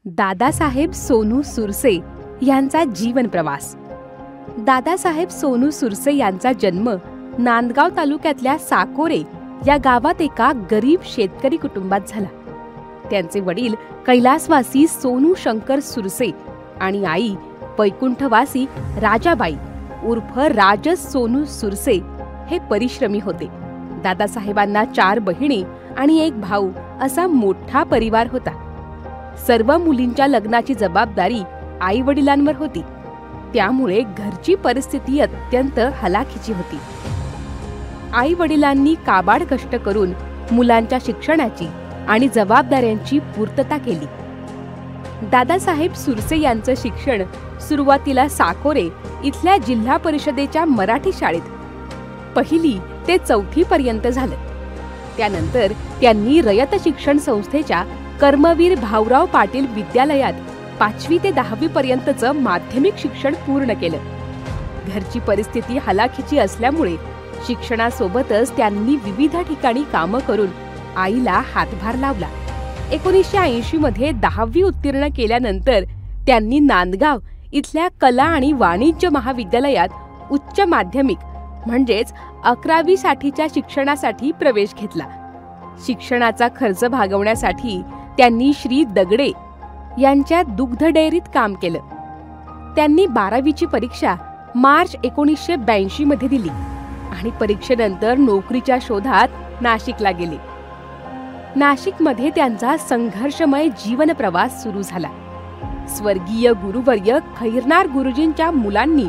दादासाहेब सोनू सुरसे यांचा जीवन प्रवास. दादासाहेब सोनू सुरसे यांचा जन्म नांदगाव तालुक्यातल्या साकोरे या गावात एका गरीब शेतकरी कुटुंबात झाला. त्यांचे वडील कैलासवासी सोनू शंकर सुरसे आणि आई वैकुंठवासी राजाबाई उर्फ राजस सोनू सुरसे हे परिश्रमी होते. दादासाहेबांना 4 बहिणी आणि 1 भाऊ असा मोठा परिवार होता. सर्व मुलींच्या लग्नाची जबाबदारी आई वडिलांवर होती. त्यामुळे घरची परिस्थिती अत्यंत हलाखीची होती. आई वडिलांनी काबाड कष्ट करून मुलांच्या शिक्षणाची आणि जबाबदाऱ्यांची पूर्तता केली. दादासाहेब सुरसे यांचं शिक्षण सुरुवातीला साकोरे इथल्या जिल्हा परिषदेच्या मराठी शाळेत 1ली ते 4थी पर्यंत झालं. त्यानंतर त्यांनी रयत शिक्षण संस्थेच्या कर्मवीर भाऊराव पाटील विद्यालयात 5वी ते 10वी पर्यंतचं माध्यमिक शिक्षण पूर्ण केलं. घरची परिस्थिती हलाखीची असल्यामुळे शिक्षणासोबतच त्यांनी विविध ठिकाणी कामं करून आईला हातभार लावला. 1980 मध्ये 10वी उत्तीर्ण केल्यानंतर त्यांनी नांदगाव इथल्या कला आणि वाणिज्य महाविद्यालयात उच्च माध्यमिक म्हणजेच 11वी साठीच्या शिक्षणासाठी प्रवेश घेतला. शिक्षणाचा खर्च भागवण्यासाठी त्यांनी श्री दगडे यांच्या दुग्ध डेअरीत काम केलं. त्यांनी 12वीची परीक्षा मार्च 1982 मध्ये दिली आणि परीक्षेनंतर नोकरीच्या शोधात नाशिकला गेले. नाशिकमध्ये त्यांचा संघर्षमय जीवन प्रवास सुरू झाला. स्वर्गीय गुरुवर्य खैरनार गुरुजींच्या मुलांनी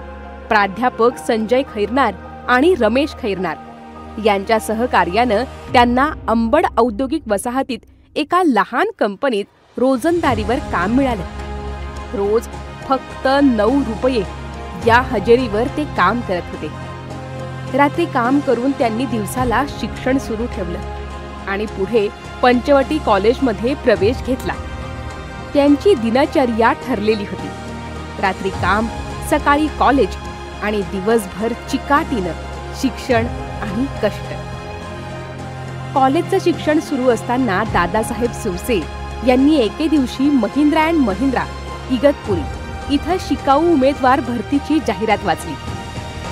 प्राध्यापक संजय खैरनार आणि रमेश खैरनार यांच्या सहकार्यानं त्यांना अंबड औद्योगिक वसाहतीत एका लहान कंपनीत रोजंदारीवर काम मिळालं. रोज फक्त 9 रुपये या हजेरीवर ते काम करत होते. रात्री काम करून त्यांनी दिवसाला शिक्षण सुरू ठेवलं आणि पुढे पंचवटी कॉलेजमध्ये प्रवेश घेतला. त्यांची दिनचर्या ठरलेली होती. रात्री काम, सकाळी कॉलेज आणि दिवसभर चिकाटीनं शिक्षण आणि कष्ट. कॉलेजचं शिक्षण सुरू असताना दादासाहेब सुरसे यांनी एके दिवशी महिंद्रा अँड महिंद्रा इगतपुरी इथं शिकाऊ उमेदवार भरतीची जाहिरात वाचली.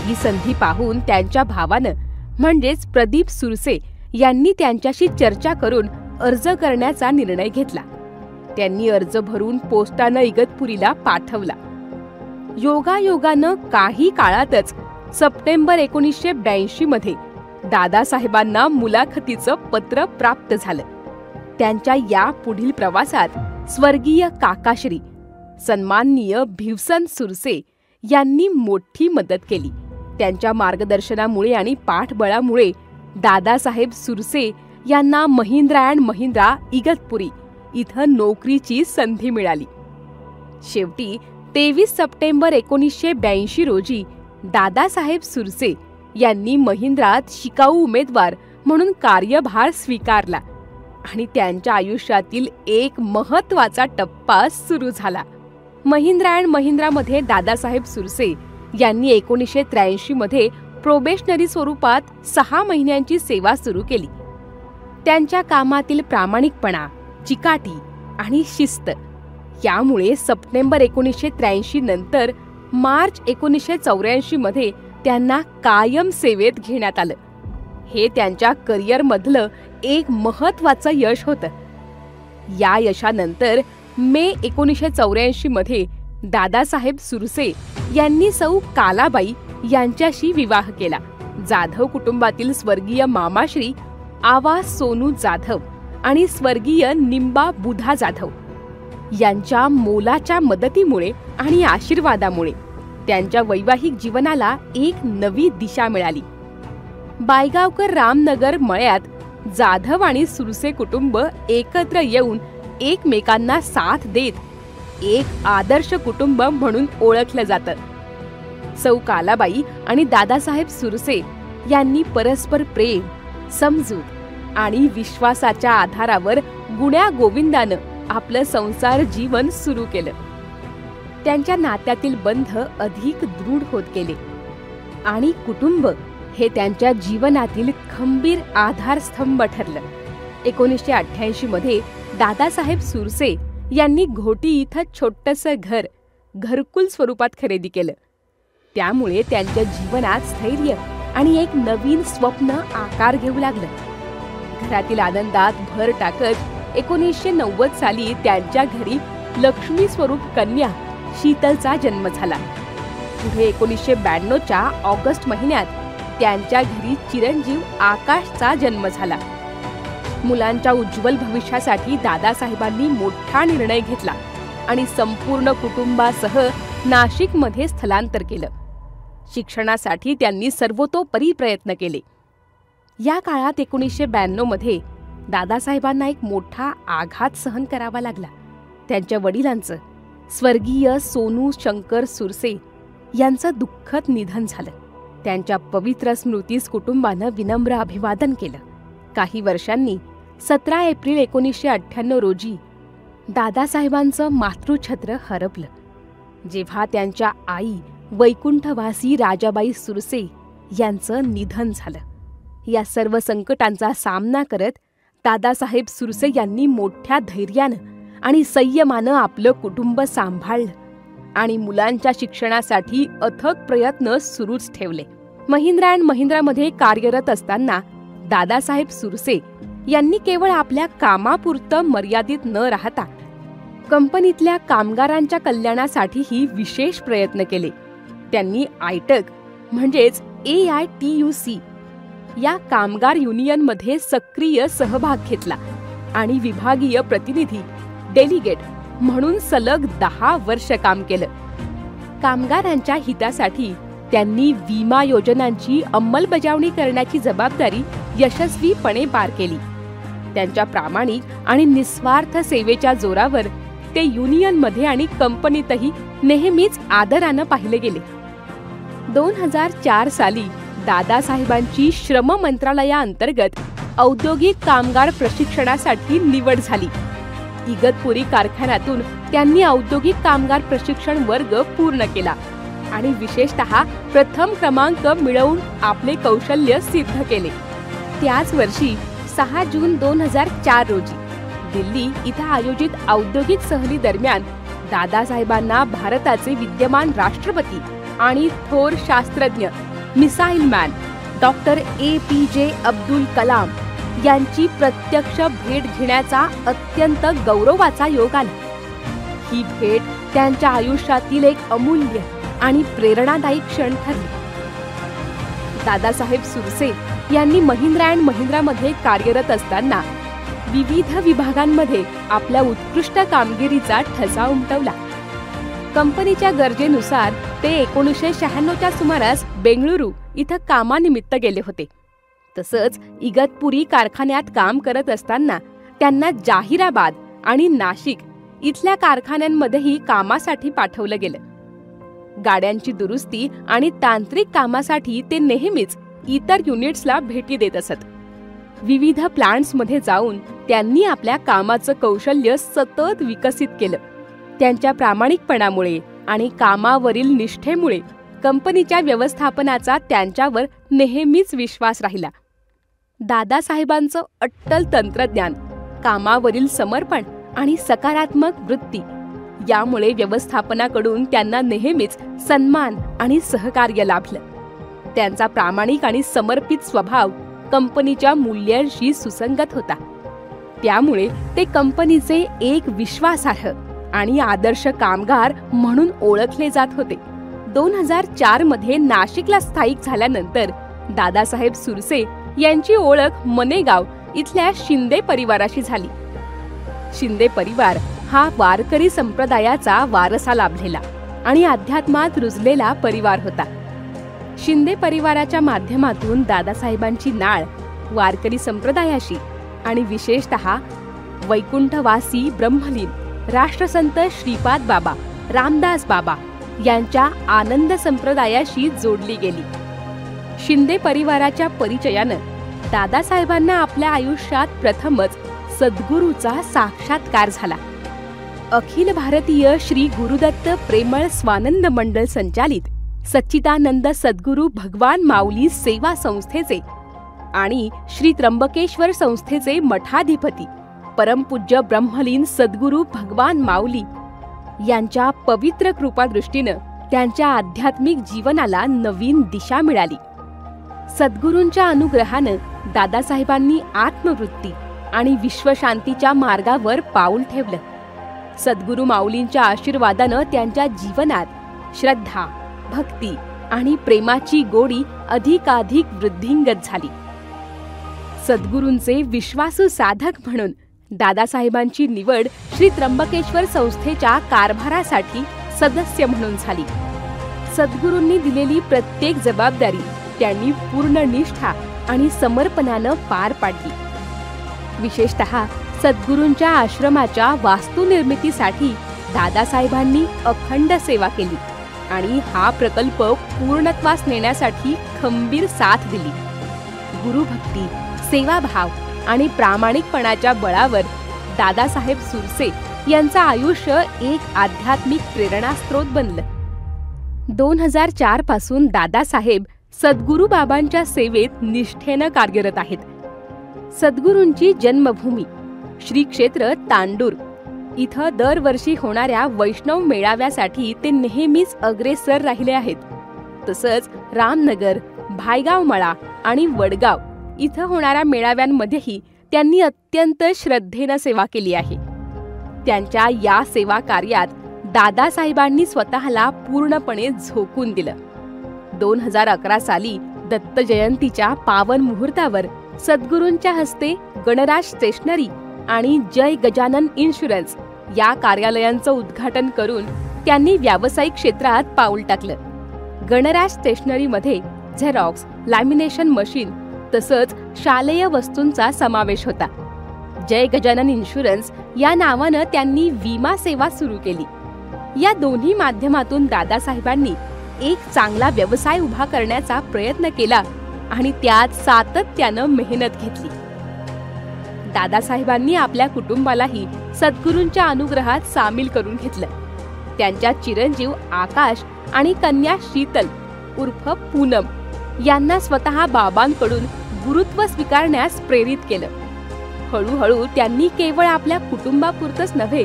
ही संधी पाहून त्यांच्या भावानं म्हणजेच प्रदीप सुरसे यांनी त्यांच्याशी चर्चा करून अर्ज करण्याचा निर्णय घेतला. त्यांनी अर्ज भरून पोस्टानं इगतपुरीला पाठवला. योगायोगानं काही काळातच सप्टेंबर 1982 मध्ये दादासाहेबांना मुलाखतीचं पत्र प्राप्त झालं. त्यांच्या या पुढील प्रवासात स्वर्गीय काकाश्री सन्माननीय भिवसन सुरसे यांनी मोठी मदत केली. त्यांच्या मार्गदर्शनामुळे आणि पाठबळामुळे दादासाहेब सुरसे यांना महिंद्रा अँड महिंद्रा इगतपुरी इथं नोकरीची संधी मिळाली. शेवटी 23 सप्टेंबर 1982 रोजी दादासाहेब सुरसे यांनी महिंद्रात शिकाऊ उमेदवार म्हणून कार्यभार स्वीकारला आणि त्यांच्या आयुष्यातील एक महत्त्वाचा टप्पा सुरू झाला. महिंद्रा अँड महिंद्रामध्ये दादासाहेब सुरसे यांनी 1983 मध्ये प्रोबेशनरी स्वरूपात 6 महिन्यांची सेवा सुरू केली. त्यांच्या कामातील प्रामाणिकपणा, चिकाटी आणि शिस्त यामुळे सप्टेंबर 1983 नंतर मार्च 1984 मध्ये त्यांना कायम सेवेत घेण्यात आलं. हे त्यांच्या करिअरमधलं एक महत्त्वाचं यश होतं. या यशानंतर मे 1984 मध्ये दादासाहेब सुरसे यांनी सौ कालाबाई यांच्याशी विवाह केला. जाधव कुटुंबातील स्वर्गीय मामाश्री आवा सोनू जाधव आणि स्वर्गीय निंबा बुधा जाधव यांच्या मोलाच्या मदतीमुळे आणि आशीर्वादामुळे त्यांच्या वैवाहिक जीवनाला एक नवी दिशा मिळाली. बायगावकर रामनगर मळ्यात जाधव आणि सुरसे कुटुंब एकत्र येऊन एकमेकांना साथ देत एक आदर्श कुटुंब म्हणून ओळखलं जातं. सौ कालाबाई आणि दादासाहेब सुरसे यांनी परस्पर प्रेम, समजूत आणि विश्वासाच्या आधारावर गुण्या गोविंदानं आपलं संसार जीवन सुरू केलं. त्यांच्या नात्यातील बंध अधिक दृढ होत गेले आणि कुटुंब हे त्यांच्या जीवनातील खंबीर आधारस्तंभ ठरलं. 1988 मध्ये दादासाहेब सुरसे यांनी घोटी इथं छोटंसं घर घरकुल स्वरूपात खरेदी केलं. त्यामुळे त्यांच्या जीवनात स्थैर्य आणि एक नवीन स्वप्न आकार घेऊ लागलं. घरातील आनंदात भर टाकत 1990 साली त्यांच्या घरी लक्ष्मी स्वरूप कन्या शीतलचा जन्म झाला. पुढे 1992च्या ऑगस्ट महिन्यात त्यांच्या घरी चिरंजीव आकाशचा जन्म झाला. मुलांच्या उज्ज्वल भविष्यासाठी दादासाहेबांनी मोठा निर्णय घेतला आणि संपूर्ण कुटुंबासह नाशिकमध्ये स्थलांतर केलं. शिक्षणासाठी त्यांनी सर्वतोपरी प्रयत्न केले. या काळात 1992 मध्ये दादासाहेबांना एक मोठा आघात सहन करावा लागला. त्यांच्या वडिलांचं स्वर्गीय सोनू शंकर सुरसे यांचं दुःखद निधन झालं. त्यांच्या पवित्र स्मृतीस कुटुंबानं विनम्र अभिवादन केलं. काही वर्षांनी 17 एप्रिल 1998 रोजी दादासाहेबांचं मातृछत्र हरपलं. जेव्हा त्यांच्या आई वैकुंठवासी राजाबाई सुरसे यांचं निधन झालं. या सर्व संकटांचा सामना करत दादासाहेब सुरसे यांनी मोठ्या धैर्यानं आणि संयमानं आपलं कुटुंब सांभाळलं आणि मुलांच्या शिक्षणासाठी अथक प्रयत्न सुरूच ठेवले. महिंद्रा अँड महिंद्रामध्ये कार्यरत असताना दादासाहेब सुरसे यांनी केवळ आपल्या कामापुरतं मर्यादित न राहता कंपनीतल्या कामगारांच्या कल्याणासाठीही विशेष प्रयत्न केले. त्यांनी आयटक म्हणजेच AITUC या कामगार युनियनमध्ये सक्रिय सहभाग घेतला आणि विभागीय प्रतिनिधी डेलिगेट म्हणून सलग 10 वर्ष काम केलं. कामगारांच्या हितासाठी त्यांनी विमा योजनांची अंमलबजावणी करण्याची जबाबदारी यशस्वीपणे पार केली. त्यांच्या प्रामाणिक आणि निस्वार्थ सेवेच्या जोरावर ते युनियनमध्ये आणि कंपनीतही नेहमीच आदरानं पाहिले गेले. 2004 साली दादासाहेबांची श्रम मंत्रालयाअंतर्गत औद्योगिक कामगार प्रशिक्षणासाठी निवड झाली. इगतपुरी कारखान्यातून त्यांनी औद्योगिक कामगार प्रशिक्षण वर्ग पूर्ण केला आणि विशेषतः प्रथम क्रमांक मिळवून आपले कौशल्य सिद्ध केले. त्याच वर्षी 6 जून 2004 रोजी दिल्ली इथं आयोजित औद्योगिक सहली दरम्यान दादासाहेबांना भारताचे विद्यमान राष्ट्रपती आणि थोर शास्त्रज्ञ missile man doctor APJ Abdul Kalam यांची प्रत्यक्ष भेट घेण्याचा अत्यंत गौरवाचा योग आला. ही भेट त्यांच्या आयुष्यातील एक अमूल्य आणि प्रेरणादायी क्षण ठरली. दादासाहेब सुरसे यांनी महिंद्रा अँड महिंद्रामध्ये कार्यरत असताना विविध विभागांमध्ये आपल्या उत्कृष्ट कामगिरीचा ठसा उमटवला. कंपनीच्या गरजेनुसार ते 1996च्या सुमारास बेंगळुरू इथं कामानिमित्त गेले होते. तसंच इगतपुरी कारखान्यात काम करत असताना त्यांना जाहिराबाद आणि नाशिक इथल्या कारखान्यांमध्येही कामासाठी पाठवलं गेलं. गाड्यांची दुरुस्ती आणि तांत्रिक कामासाठी ते नेहमीच इतर युनिट्सला भेटी देत असत. विविध प्लांट्समध्ये जाऊन त्यांनी आपल्या कामाचं कौशल्य सतत विकसित केलं. त्यांच्या प्रामाणिकपणामुळे आणि कामावरील निष्ठेमुळे कंपनीच्या व्यवस्थापनाचा त्यांच्यावर नेहमीच विश्वास राहिला. दादासाहेबांचं अट्टल तंत्रज्ञान, कामावरील समर्पण आणि सकारात्मक वृत्ती यामुळे व्यवस्थापनाकडून त्यांना नेहमीच सन्मान आणि सहकार्य लाभलं. त्यांचा प्रामाणिक आणि समर्पित स्वभाव कंपनीच्या मूल्यांशी सुसंगत होता. त्यामुळे ते कंपनीचे एक विश्वासार्ह आणि आदर्श कामगार म्हणून ओळखले जात होते. 2004 मध्ये नाशिकला स्थायिक झाल्यानंतर दादासाहेब सुरसे यांची ओळख मनेगाव इथल्या शिंदे परिवाराशी झाली. शिंदे परिवार हा वारकरी संप्रदायाचा वारसा लाभलेला आणि अध्यात्मात रुजलेला परिवार होता. शिंदे परिवाराच्या माध्यमातून दादासाहेबांची नाळ वारकरी संप्रदायाशी आणि विशेषतः वैकुंठवासी ब्रह्मलीन राष्ट्रसंत श्रीपाद बाबा, रामदास बाबा यांच्या आनंद संप्रदायाशी जोडली गेली. शिंदे परिवाराच्या परिचयानं दादासाहेबांना आपल्या आयुष्यात प्रथमच सद्गुरूचा साक्षात्कार झाला. अखिल भारतीय श्री गुरुदत्त प्रेमळ स्वानंद मंडळ संचालित सच्चिदानंद सद्गुरू भगवान माऊली सेवा संस्थेचे आणि श्री त्र्यंबकेश्वर संस्थेचे मठाधिपती परमपूज्य ब्रह्मलीन सद्गुरू भगवान माऊली यांच्या पवित्र कृपादृष्टीनं त्यांच्या आध्यात्मिक जीवनाला नवीन दिशा मिळाली. सद्गुरूंच्या अनुग्रहानं दादासाहेबांनी आत्मवृत्ती आणि विश्वशांतीच्या मार्गावर पाऊल ठेवलं. सद्गुरू माऊलींच्या आशीर्वादानं त्यांच्या जीवनात श्रद्धा, भक्ती आणि प्रेमाची गोडी अधिकाधिक वृद्धिंगत झाली. सद्गुरूंचे विश्वासू साधक म्हणून दादासाहेबांची निवड श्री त्र्यंबकेश्वर संस्थेच्या कारभारासाठी सदस्य म्हणून झाली. सद्गुरूंनी दिलेली प्रत्येक जबाबदारी त्यांनी पूर्ण निष्ठा आणि समर्पणानं पार पाडली. विशेषतः सद्गुरूंच्या आश्रमाच्या वास्तुनिर्मितीसाठी दादासाहेबांनी अखंड सेवा केली आणि हा प्रकल्प पूर्णत्वास नेण्यासाठी खंबीर साथ दिली. गुरुभक्ती, सेवाभाव आणि प्रामाणिकपणाच्या बळावर दादासाहेब सुरसे यांचं आयुष्य एक आध्यात्मिक प्रेरणास्त्रोत बनलं. 2004 पासून दादासाहेब सद्गुरू बाबांच्या सेवेत निष्ठेनं कार्यरत आहेत. सद्गुरूंची जन्मभूमी श्री क्षेत्र तांडूर इथं दरवर्षी होणाऱ्या वैष्णव मेळाव्यासाठी ते नेहमीच अग्रेसर राहिले आहेत. तसंच रामनगर, भायगाव मळा आणि वडगाव इथं होणाऱ्या मेळाव्यांमध्येही त्यांनी अत्यंत श्रद्धेनं सेवा केली आहे. त्यांच्या या सेवा कार्यात दादासाहेबांनी स्वतःला पूर्णपणे झोकून दिलं. 2011 साली दत्त जयंतीच्या पावन मुहूर्तावर सद्गुरूंच्या हस्ते गणराज स्टेशनरी आणि जय गजानन इन्शुरन्स या कार्यालयांचं उद्घाटन करून त्यांनी व्यावसायिक क्षेत्रात पाऊल टाकलं. गणराज स्टेशनरीमध्ये झेरॉक्स, लॅमिनेशन मशीन तसंच शालेय वस्तूंचा समावेश होता. जय गजानन इन्शुरन्स या नावानं त्यांनी विमा सेवा सुरू केली. या दोन्ही माध्यमातून दादासाहेबांनी एक चांगला व्यवसाय उभा करण्याचा प्रयत्न केला आणि त्यात सातत्यानं मेहनत घेतली. दादासाहेबांनी आपल्या कुटुंबालाही सद्गुरूंच्या अनुग्रहात सामील करून घेतलं. त्यांच्या चिरंजीव आकाश आणि कन्या शीतल उर्फ पूनम यांना स्वतः बाबांकडून गुरुत्व स्वीकारण्यास प्रेरित केलं. हळूहळू त्यांनी केवळ आपल्या कुटुंबापुरतंच नव्हे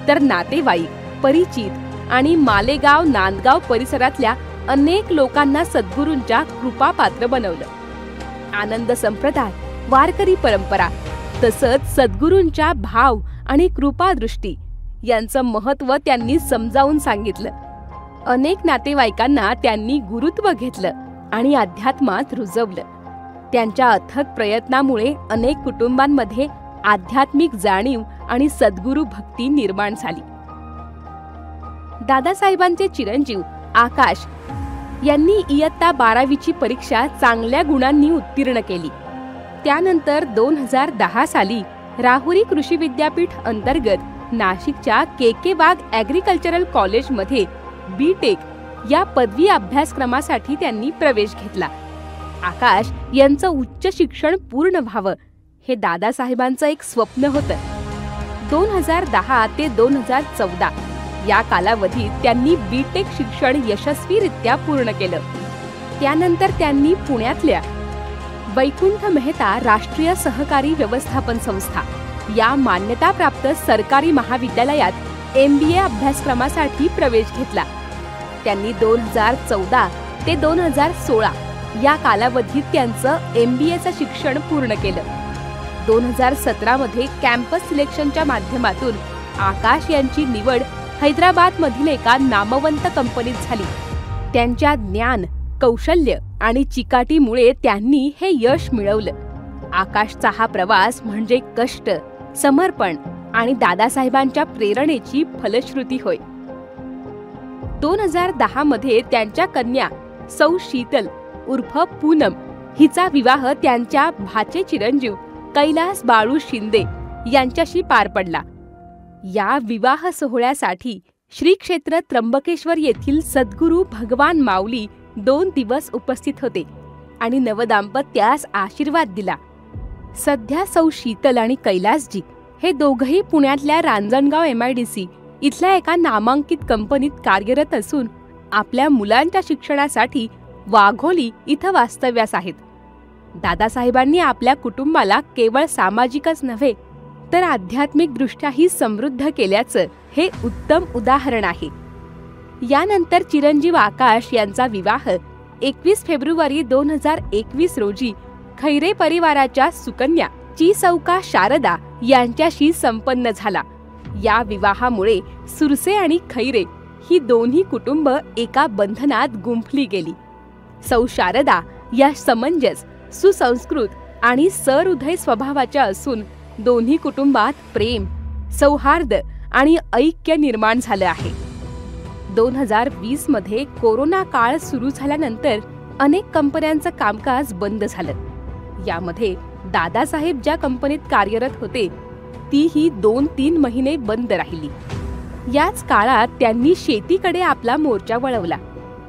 तर नातेवाईक, परिचित आणि मालेगाव, नांदगाव परिसरातल्या अनेक लोकांना सद्गुरूंच्या कृपापात्र बनवलं. आनंद संप्रदाय, वारकरी परंपरा तसंच सद्गुरूंच्या भाव आणि कृपादृष्टी यांचं महत्त्व त्यांनी समजावून सांगितलं. अनेक नातेवाईकांना त्यांनी गुरुत्व घेतलं आणि अध्यात्मात रुजवलं. त्यांच्या अथक प्रयत्नामुळे अनेक कुटुंबांमध्ये आध्यात्मिक जाणीव आणि सद्गुरू भक्ती निर्माण झाली. दादासाहेबांचे चिरंजीव आकाश यांनी इयत्ता 12वीची परीक्षा चांगल्या गुणांनी उत्तीर्ण केली. त्यानंतर 2010 साली राहुरी कृषी विद्यापीठ अंतर्गत नाशिकच्या के बाग ॲग्रिकल्चरल कॉलेजमध्ये B.Tech या पदवी अभ्यासक्रमासाठी त्यांनी प्रवेश घेतला. आकाश यांचं उच्च शिक्षण पूर्ण व्हावं हे दादासाहेबांचं एक स्वप्न होतं. 2010 ते 2014 या कालावधीत त्यांनी B.Tech शिक्षण यशस्वीरित्या पूर्ण केलं. त्यानंतर त्यांनी पुण्यातल्या वैकुंठ मेहता राष्ट्रीय सहकारी व्यवस्थापन संस्था या मान्यताप्राप्त सरकारी महाविद्यालयात MBA अभ्यासक्रमासाठी प्रवेश घेतला. त्यांनी 2014 ते 2016 या कालावधीत त्यांचं MBAचं शिक्षण पूर्ण केलं. 2017 मध्ये कॅम्पस सिलेक्शनच्या माध्यमातून आकाश यांची निवड हैदराबादमधील एका नामवंत कंपनीत झाली. त्यांच्या ज्ञान, कौशल्य आणि चिकाटीमुळे त्यांनी हे यश मिळवलं. आकाशचा हा प्रवास म्हणजे कष्ट, समर्पण आणि दादासाहेबांच्या प्रेरणेची फलश्रुती होय. 2010 मध्ये त्यांच्या कन्या सौ शीतल उर्फ पूनम हिचा विवाह त्यांच्या भाचे चिरंजीव कैलास बाळू शिंदे यांच्याशी पार पडला. या विवाह सोहळ्यासाठी श्री क्षेत्र त्र्यंबकेश्वर येथील सद्गुरू भगवान माऊली 2 दिवस उपस्थित होते आणि नवदाम्पत्यास आशीर्वाद दिला. सध्या सौ शीतल आणि कैलासजी हे दोघंही पुण्यातल्या रांजणगाव MIDC इथल्या एका नामांकित कंपनीत कार्यरत असून आपल्या मुलांच्या शिक्षणासाठी वाघोली इथं वास्तव्यास आहेत. दादासाहेबांनी आपल्या कुटुंबाला केवळ सामाजिकच नव्हे तर आध्यात्मिकदृष्ट्याही समृद्ध केल्याचं हे उत्तम उदाहरण आहे. यानंतर चिरंजीव आकाश यांचा विवाह 21 फेब्रुवारी 2021 रोजी खैरे परिवाराच्या सुकन्या चिसौका शारदा यांच्याशी संपन्न झाला. या विवाहामुळे सुरसे आणि खैरे ही दोन्ही कुटुंब एका बंधनात गुंफली गेली. सौ शारदा या समंजस, सुसंस्कृत आणि सहृदय स्वभावाच्या असून दोन्ही कुटुंबात प्रेम, सौहार्द आणि ऐक्य निर्माण झालं आहे. 2020 मध्ये कोरोना काळ सुरू झाल्यानंतर अनेक कंपन्यांचं कामकाज बंद झालं. यामध्ये दादासाहेब ज्या कंपनीत कार्यरत होते तीही 2-3 महिने बंद राहिली. याच काळात त्यांनी शेतीकडे आपला मोर्चा वळवला.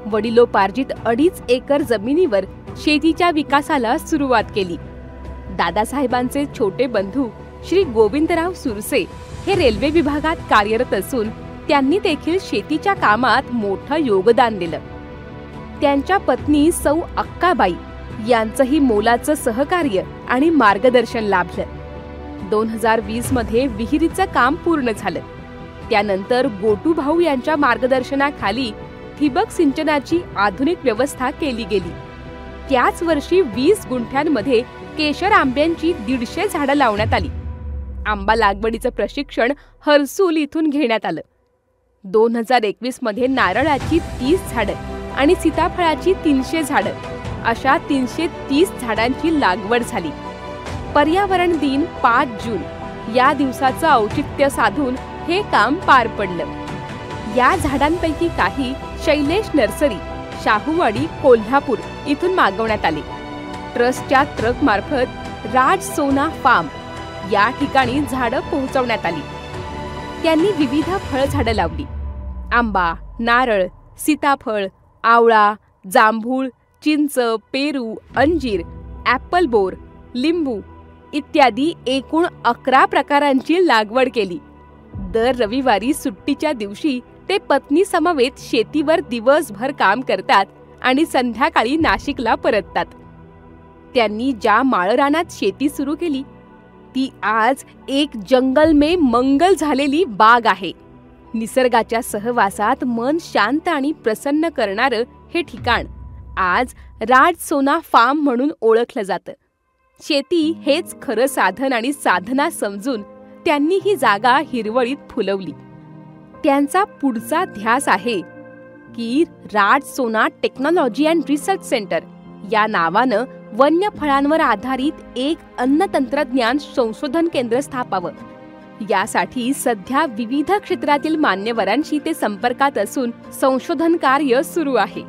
वडिलोपार्जित 2.5 एकर जमिनीवर शेतीच्या विकासाला सुरुवात केली. दादासाहेबांचे छोटे बंधू श्री गोविंदराव सुरसे हे रेल्वे विभागात कार्यरत असून त्यांनी देखील शेतीच्या कामात मोठं योगदान दिलं. त्यांच्या पत्नी सौ अक्काबाई यांचंही मोलाचं सहकार्य आणि मार्गदर्शन लाभलं. 2020 मध्ये विहिरीचं काम पूर्ण झालं. त्यानंतर गोटू भाऊ यांच्या मार्गदर्शनाखाली ठिबक सिंचनाची आधुनिक व्यवस्था केली गेली. त्याच वर्षी 20 गुंठ्यांमध्ये केशर आंब्यांची 150 झाडं लावण्यात आली. आंबा लागवडीचं प्रशिक्षण हर्सूल इथून घेण्यात आलं. 2021 मध्ये नारळाची 30 झाडं आणि सीताफळाची 300 झाडं अशा 330 झाडांची लागवड झाली. पर्यावरण दिन 5 जून या दिवसाचं औचित्य साधून हे काम पार पडलं. या झाडांपैकी काही शैलेश नर्सरी, शाहूवाडी, कोल्हापूर इथून मागवण्यात आले. ट्रस्टच्या ट्रक मार्फत राज सोना फार्म या ठिकाणी झाडं पोहोचवण्यात आली. त्यांनी विविध फळझाडं लावली. आंबा, नारळ, सीताफळ, आवळा, जांभूळ, चिंच, पेरू, अंजीर, ॲपल बोर, लिंबू इत्यादी एकूण 11 प्रकारांची लागवड केली. दर रविवारी सुट्टीच्या दिवशी ते पत्नी समवेत शेतीवर दिवसभर काम करतात आणि संध्याकाळी नाशिकला परततात. त्यांनी ज्या माळरानात शेती सुरू केली ती आज एक जंगल में मंगल झालेली बाग आहे. निसर्गाच्या सहवासात मन शांत आणि प्रसन्न करणारं हे ठिकाण आज राज सोना फार्म म्हणून ओळखलं जातं. शेती हेच खरं साधन आणि साधना समजून त्यांनी ही जागा हिरवळीत फुलवली. त्यांचा पुढचा ध्यास आहे की राज सोना टेक्नॉलॉजी अँड रिसर्च सेंटर या नावानं वन्य फळांवर आधारित एक अन्न तंत्रज्ञान संशोधन केंद्र स्थापावं. यासाठी सध्या विविध क्षेत्रातील मान्यवरांशी ते संपर्कात असून संशोधन कार्य सुरू आहे.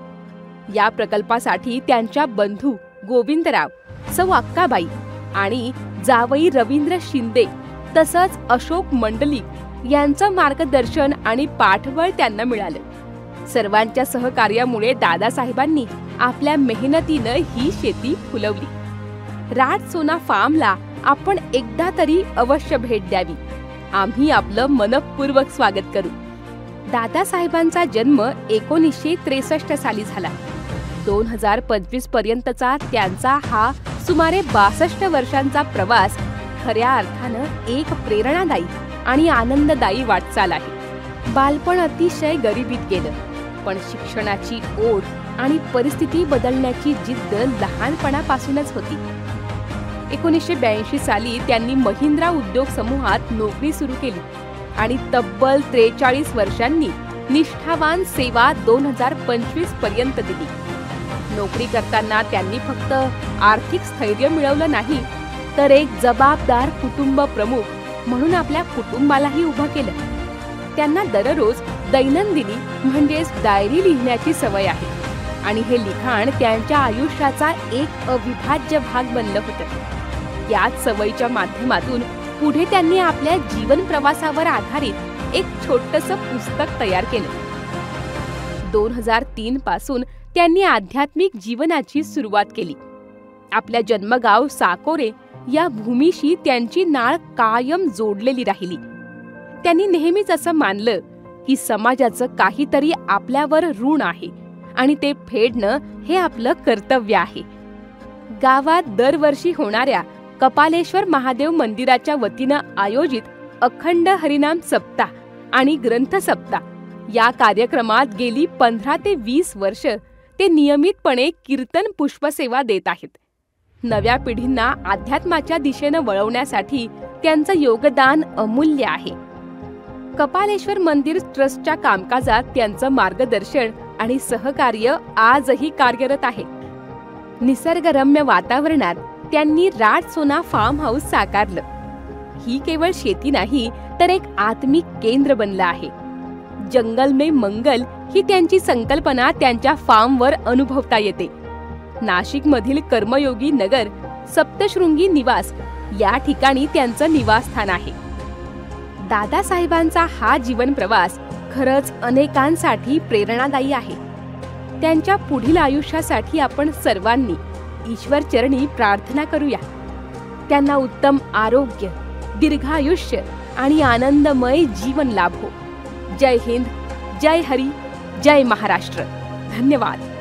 या प्रकल्पासाठी त्यांच्या बंधू गोविंदराव, सौ अक्काबाई आणि जावई रवींद्र शिंदे तसंच अशोक मंडलिक यांचं मार्गदर्शन आणि पाठबळ त्यांना मिळालं. सर्वांच्या सहकार्यामुळे दादासाहेबांनी आपल्या मेहनतीनं ही शेती फुलवली. राज सोना फार्मला आपण एकदा तरी अवश्य भेट द्यावी. आम्ही आपलं मनपूर्वक स्वागत करू. दादासाहेबांचा जन्म 1963 साली झाला. 2025 पर्यंतचा त्यांचा हा सुमारे 62 वर्षांचा प्रवास खऱ्या अर्थानं एक प्रेरणादायी आणि आनंददायी वाटचाल आहे. बालपण अतिशय गरिबीत गेलं, पण शिक्षणाची ओढ आणि परिस्थिती बदलण्याची जिद्द लहानपणापासूनच होती. 1982 साली त्यांनी महिंद्रा उद्योग समूहात नोकरी सुरू केली आणि तब्बल 43 वर्षांनी निष्ठावान सेवा 2025 पर्यंत दिली. नोकरी करताना त्यांनी फक्त आर्थिक स्थैर्य मिळवलं नाही, तर एक जबाबदार कुटुंब प्रमुख म्हणून आपल्या कुटुंबालाही उभं केलं. त्यांना दररोज दैनंदिनी म्हणजेच डायरी लिहिण्याची सवय आहे आणि हे लिखाण त्यांच्या आयुष्याचा एक अविभाज्य भाग बनलं होतं. याच सवयीच्या माध्यमातून पुढे त्यांनी आपल्या जीवन प्रवासावर आधारित एक छोटंसं पुस्तक तयार केलं. 2003 पासून त्यांनी आध्यात्मिक जीवनाची सुरुवात केली. आपल्या जन्मगाव साकोरे या भूमीशी त्यांची नाळ कायम जोडलेली राहिली. त्यांनी नेहमीच असं मानलं की समाजाचं काहीतरी आपल्यावर ऋण आहे आणि ते फेडणं हे आपलं कर्तव्य आहे. गावात दरवर्षी होणाऱ्या कपालेश्वर महादेव मंदिराच्या वतीनं आयोजित अखंड हरिनाम सप्ताह आणि ग्रंथ सप्ताह या कार्यक्रमात गेली 15 ते 20 वर्ष ते नियमितपणे कीर्तन पुष्पसेवा देत आहेत. नव्या पिढींना अध्यात्माच्या दिशेनं वळवण्यासाठी त्यांचं योगदान अमूल्य आहे. कपालेश्वर मंदिर ट्रस्टच्या कामकाजात त्यांचं मार्गदर्शन आणि सहकार्य आजही कार्यरत आहे. निसर्गरम्य वातावरणात त्यांनी राजसोना फार्म हाऊस साकारलं. ही केवळ शेती नाही, तर एक आत्मिक केंद्र बनलं आहे. जंगल में मंगल ही त्यांची संकल्पना त्यांच्या फार्मवर अनुभवता येते. नाशिकमधील कर्मयोगी नगर सप्तशृंगी निवास या ठिकाणी त्यांचं निवासस्थान आहे. दादासाहेबांचा हा जीवन प्रवास खरंच अनेकांसाठी प्रेरणादायी आहे. त्यांच्या पुढील आयुष्यासाठी आपण सर्वांनी ईश्वर चरणी प्रार्थना करूया. त्यांना उत्तम आरोग्य, दीर्घायुष्य आणि आनंदमय जीवन लाभो. जय हिंद, जय हरी, जय महाराष्ट्र. धन्यवाद.